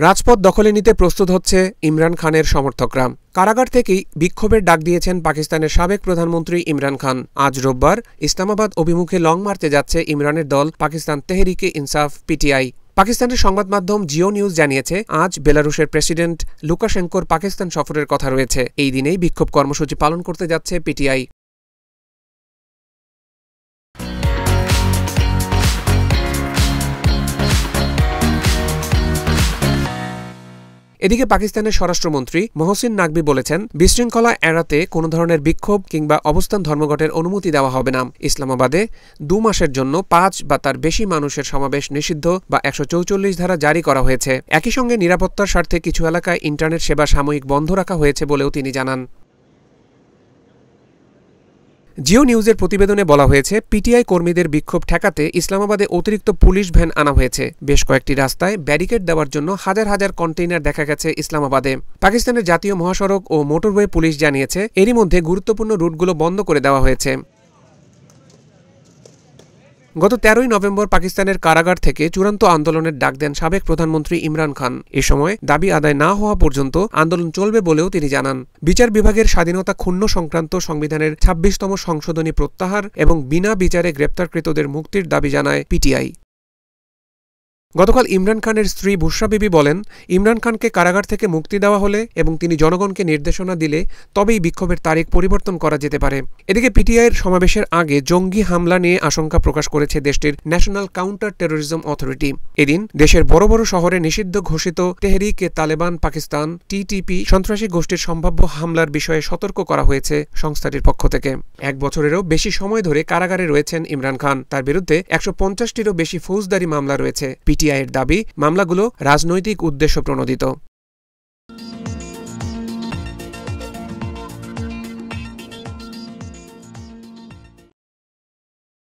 রাজপথ দখলে নিতে প্রস্তুত হচ্ছে ইমরান খানের সমর্থকরা। কারাগার থেকেই বিক্ষোভের ডাক দিয়েছেন পাকিস্তানের সাবেক প্রধানমন্ত্রী ইমরান খান। আজ রোববার ইসলামাবাদ অভিমুখে লং মার্চে যাচ্ছে ইমরানের দল পাকিস্তান তেহরিকে ইনসাফ পিটিআই। পাকিস্তানের সংবাদ মাধ্যম জিও নিউজ জানিয়েছে, আজ বেলারুশের প্রেসিডেন্ট লুকাশেঙ্কোর পাকিস্তান সফরের কথা রয়েছে। এই দিনেই বিক্ষোভ কর্মসূচি পালন করতে যাচ্ছে পিটিআই। এদিকে পাকিস্তানের স্বরাষ্ট্রমন্ত্রী মহসিন নাকভি বলেছেন, বিশৃঙ্খলা এড়াতে কোনো ধরনের বিক্ষোভ কিংবা অবস্থান ধর্মঘটের অনুমতি দেওয়া হবে না। ইসলামাবাদে 2 মাসের জন্য 5 বা তার বেশি মানুষের সমাবেশ নিষিদ্ধ বা 144 ধারা জারি করা হয়েছে। একই সঙ্গে নিরাপত্তার স্বার্থে কিছু এলাকায় ইন্টারনেট সেবা সাময়িক বন্ধ রাখা হয়েছে বলেও তিনি জানান। জিও নিউজের প্রতিবেদনে বলা হয়েছে, পিটিআই কর্মীদের বিক্ষোভ ঠেকাতে ইসলামাবাদে অতিরিক্ত পুলিশ ভ্যান আনা হয়েছে। বেশ কয়েকটি রাস্তায় ব্যারিকেড দেওয়ার জন্য হাজার হাজার কন্টেইনার দেখা গেছে ইসলামাবাদে। পাকিস্তানের জাতীয় মহাসড়ক ও মোটরওয়ে পুলিশ জানিয়েছে, এরই মধ্যে গুরুত্বপূর্ণ রুটগুলো বন্ধ করে দেওয়া হয়েছে। গত 13ই নভেম্বর পাকিস্তানের কারাগার থেকে চূড়ান্ত আন্দোলনের ডাক দেন সাবেক প্রধানমন্ত্রী ইমরান খান। এ সময় দাবি আদায় না হওয়া পর্যন্ত আন্দোলন চলবে বলেও তিনি জানান। বিচার বিভাগের স্বাধীনতা ক্ষুণ্ণ সংক্রান্ত সংবিধানের 26তম সংশোধনী প্রত্যাহার এবং বিনা বিচারে গ্রেপ্তারকৃতদের মুক্তির দাবি জানায় পিটিআই। গতকাল ইমরান খানের স্ত্রী বুশরা বিবি বলেন, ইমরান খানকে কারাগার থেকে মুক্তি দেওয়া হলে এবং তিনি জনগণকে নির্দেশনা দিলে তবেই বিক্ষোভের তারিখ পরিবর্তন করা যেতে পারে। এদিকে পিটিআইয়ের সমাবেশের আগে জঙ্গি হামলা নিয়ে আশঙ্কা প্রকাশ করেছে দেশটির ন্যাশনাল কাউন্টার টেরোরিজম অথরিটি। এদিন দেশের বড় বড় শহরে নিষিদ্ধ ঘোষিত তেহরিকে তালেবান পাকিস্তান টিটিপি সন্ত্রাসী গোষ্ঠীর সম্ভাব্য হামলার বিষয়ে সতর্ক করা হয়েছে সংস্থাটির পক্ষ থেকে। 1 বছরেরও বেশি সময় ধরে কারাগারে রয়েছেন ইমরান খান। তার বিরুদ্ধে 150টিরও বেশি ফৌজদারি মামলা রয়েছে। পিটিআইয়ের দাবি, মামলাগুলো রাজনৈতিক উদ্দেশ্য প্রণোদিত।